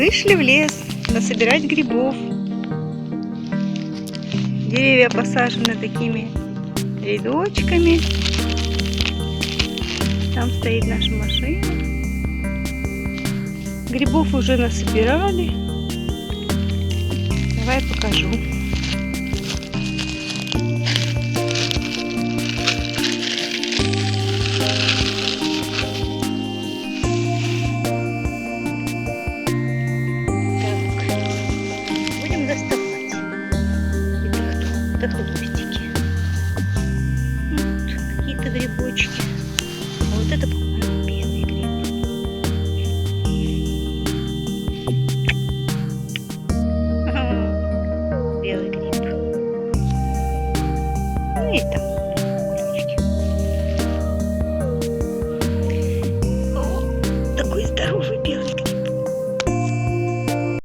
Вышли в лес насобирать грибов. Деревья посажены такими рядочками. Там стоит наша машина. Грибов уже насобирали. Давай покажу. Это хвостики. Вот какие-то грибочки. А вот это